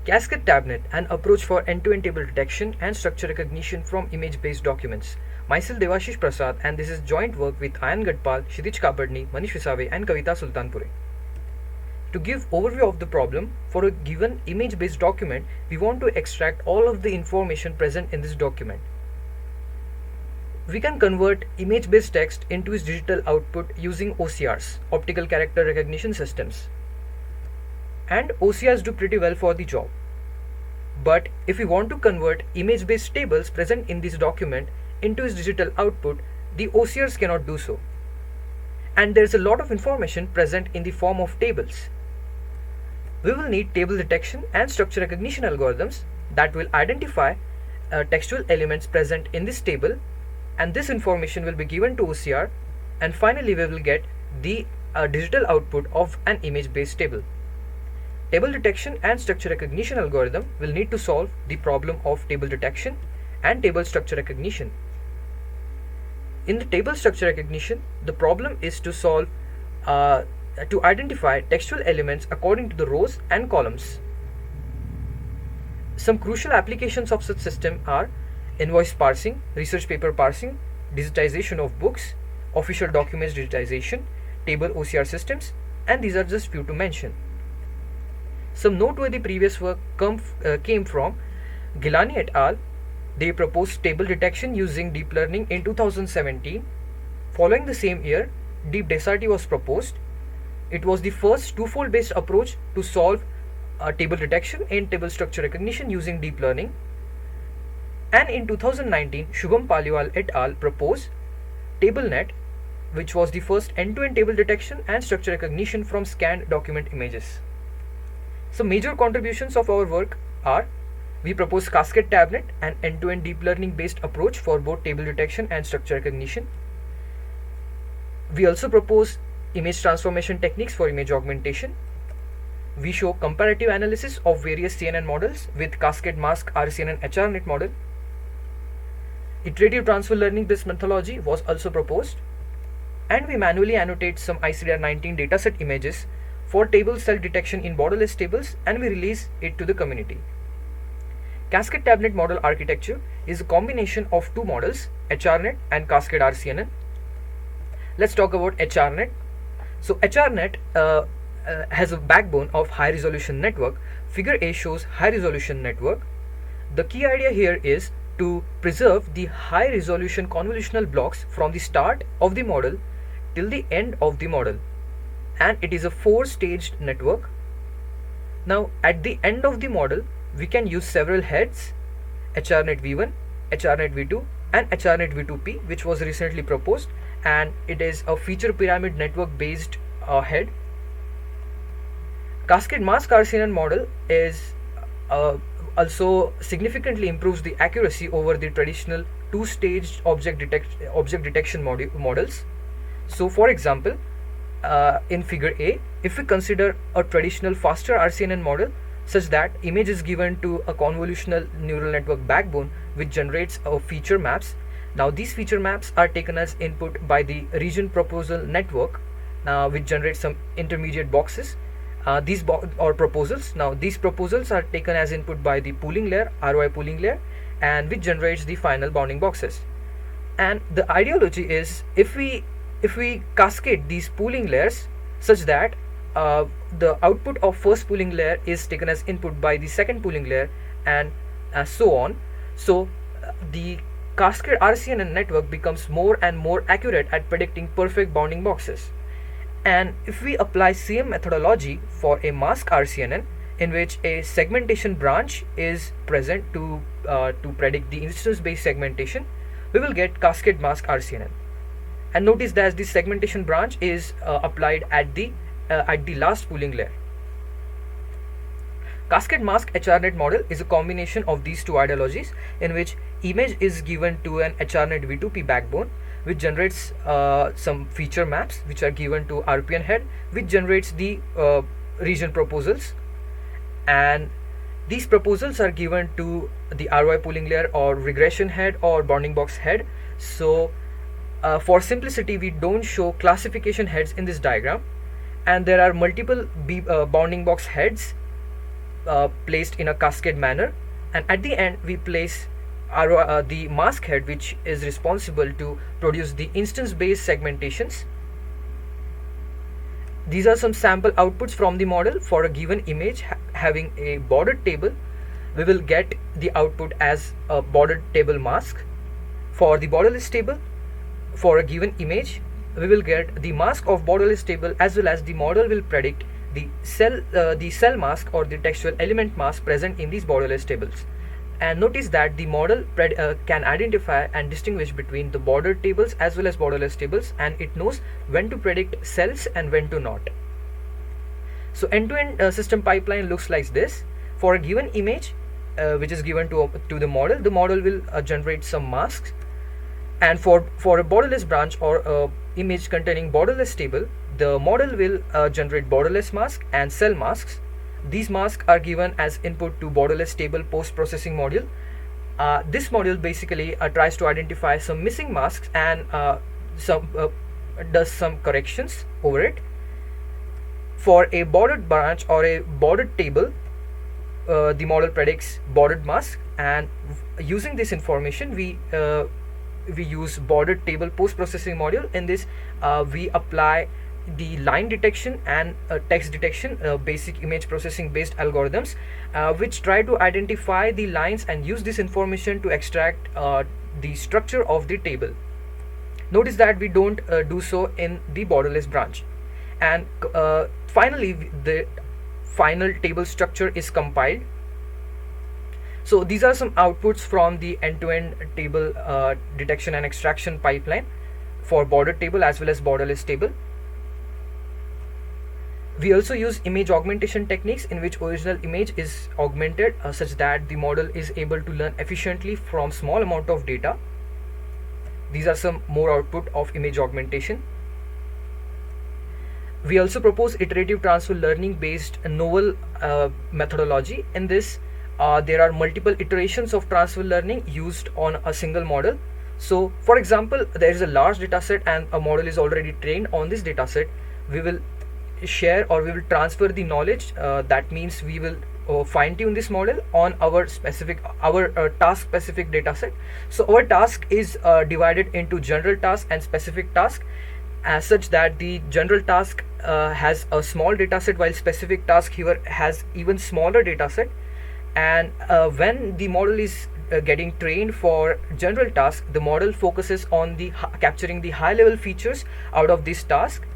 Cascade TabNet, an approach for end-to-end table detection and structure recognition from image-based documents. Myself Devashish Prasad, and this is joint work with Ayan Gadpal, Kshitij Kabadni, Manish Visave and Kavita Sultanpure. To give overview of the problem, for a given image-based document, we want to extract all of the information present in this document. We can convert image-based text into its digital output using OCRs, optical character recognition systems. And OCRs do pretty well for the job. But if we want to convert image-based tables present in this document into its digital output, the OCRs cannot do so. And there is a lot of information present in the form of tables. We will need table detection and structure recognition algorithms that will identify textual elements present in this table, and this information will be given to OCR, and finally we will get the digital output of an image-based table. Table detection and structure recognition algorithm will need to solve the problem of table detection and table structure recognition. In the table structure recognition, the problem is to solve to identify textual elements according to the rows and columns. Some crucial applications of such system are invoice parsing, research paper parsing, digitization of books, official documents digitization, table OCR systems, and these are just few to mention. Some noteworthy previous work came from Gilani et al. They proposed table detection using deep learning in 2017. Following the same year, Deep Desarty was proposed. It was the first twofold based approach to solve table detection and table structure recognition using deep learning. And in 2019, Shubham Paliwal et al. Proposed TableNet, which was the first end-to-end table detection and structure recognition from scanned document images. Some major contributions of our work are: we propose Cascade TabNet, an end-to-end deep learning based approach for both table detection and structure recognition. We also propose image transformation techniques for image augmentation. We show comparative analysis of various CNN models with Cascade Mask RCNN HRNet model. Iterative transfer learning based methodology was also proposed. And we manually annotate some ICDR19 dataset images for table cell detection in borderless tables, and we release it to the community. Cascade TabNet model architecture is a combination of two models, HRNet and Cascade RCNN. Let's talk about HRNet. So HRNet has a backbone of high resolution network. Figure A shows high resolution network. The key idea here is to preserve the high resolution convolutional blocks from the start of the model till the end of the model. And it is a 4-staged network. Now at the end of the model, we can use several heads: HRNet v1, HRNet v2 and HRNet v2p, which was recently proposed, and it is a feature pyramid network based head. Cascade Mask RCNN model is also significantly improves the accuracy over the traditional 2-staged object detection models. So for example, in figure A, if we consider a traditional faster RCNN model such that image is given to a convolutional neural network backbone which generates feature maps. Now these feature maps are taken as input by the region proposal network, which generates some intermediate boxes. These proposals. Now these proposals are taken as input by the pooling layer, ROI pooling layer, and which generates the final bounding boxes. And the ideology is if we cascade these pooling layers such that the output of first pooling layer is taken as input by the second pooling layer, and so on. So the Cascade RCNN network becomes more and more accurate at predicting perfect bounding boxes. And if we apply same methodology for a mask RCNN, in which a segmentation branch is present to predict the instance-based segmentation, we will get Cascade Mask RCNN. And notice that this segmentation branch is applied at the last pooling layer. Cascade Mask HRNet model is a combination of these two ideologies, in which image is given to an HRNet v2p backbone, which generates some feature maps which are given to RPN head, which generates the region proposals, and these proposals are given to the ROI pooling layer or regression head or bounding box head. So for simplicity, we don't show classification heads in this diagram, and there are multiple bounding box heads placed in a cascade manner, and at the end we place the mask head, which is responsible to produce the instance based segmentations. These are some sample outputs from the model. For a given image having a bordered table, we will get the output as a bordered table mask. For the borderless table, for a given image, we will get the mask of borderless table, as well as the model will predict the cell mask or the textual element mask present in these borderless tables. And notice that the model can identify and distinguish between the bordered tables as well as borderless tables, and it knows when to predict cells and when to not. So end-to-end system pipeline looks like this. For a given image which is given to the model will generate some masks, and for a borderless branch or image containing borderless table, the model will generate borderless mask and cell masks. These masks are given as input to borderless table post-processing module. This module basically tries to identify some missing masks and does some corrections over it. For a bordered branch or a bordered table, the model predicts bordered mask, and using this information we use bordered table post-processing module. In this we apply the line detection and text detection, basic image processing based algorithms, which try to identify the lines and use this information to extract the structure of the table. Notice that we don't do so in the borderless branch. And finally the final table structure is compiled. So these are some outputs from the end-to-end table detection and extraction pipeline for bordered table as well as borderless table. We also use image augmentation techniques, in which original image is augmented such that the model is able to learn efficiently from small amount of data. These are some more output of image augmentation. We also propose iterative transfer learning based novel methodology. In this there are multiple iterations of transfer learning used on a single model. So for example, there is a large data set and a model is already trained on this data set. We will share or we will transfer the knowledge. That means we will fine-tune this model on our task specific data set. So our task is divided into general task and specific task, as such that the general task has a small data set, while specific task here has even smaller data set. And when the model is getting trained for general task, the model focuses on capturing the high level features out of this task,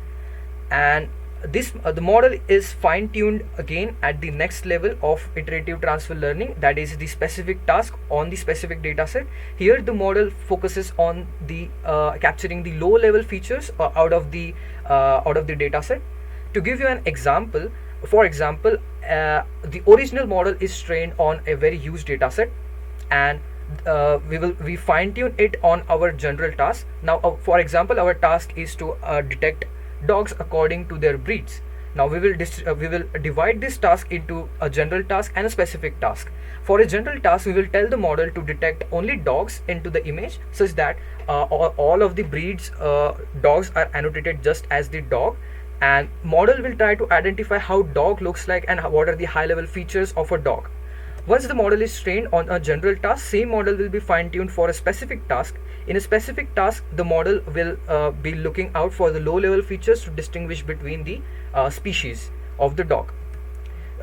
and the model is fine-tuned again at the next level of iterative transfer learning, that is the specific task on the specific data set. Here the model focuses on the capturing the low level features out of the data set. To give you an example, for example, the original model is trained on a very huge data set, and we fine-tune it on our general task. Now for example, our task is to detect dogs according to their breeds. Now we will divide this task into a general task and a specific task. For a general task, we will tell the model to detect only dogs into the image, such that all of the breeds dogs are annotated just as the dog, and model will try to identify how dog looks like and what are the high level features of a dog. Once the model is trained on a general task, same model will be fine-tuned for a specific task. In a specific task, the model will be looking out for the low level features to distinguish between the species of the dog.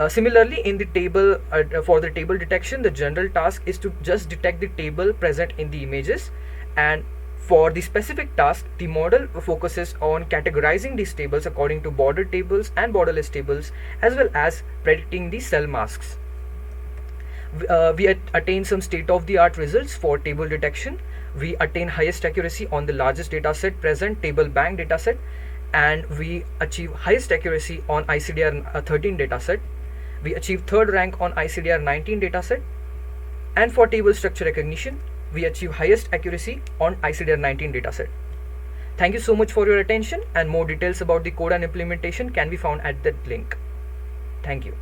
Similarly, in the table, for the table detection, the general task is to just detect the table present in the images, and for the specific task, the model focuses on categorizing these tables according to bordered tables and borderless tables, as well as predicting the cell masks. We attain some state-of-the-art results for table detection. We attain highest accuracy on the largest dataset present, table bank dataset, and we achieve highest accuracy on ICDR 13 dataset. We achieve third rank on ICDR 19 dataset, and for table structure recognition, we achieve highest accuracy on ICDR 19 dataset. Thank you so much for your attention, and more details about the code and implementation can be found at that link. Thank you.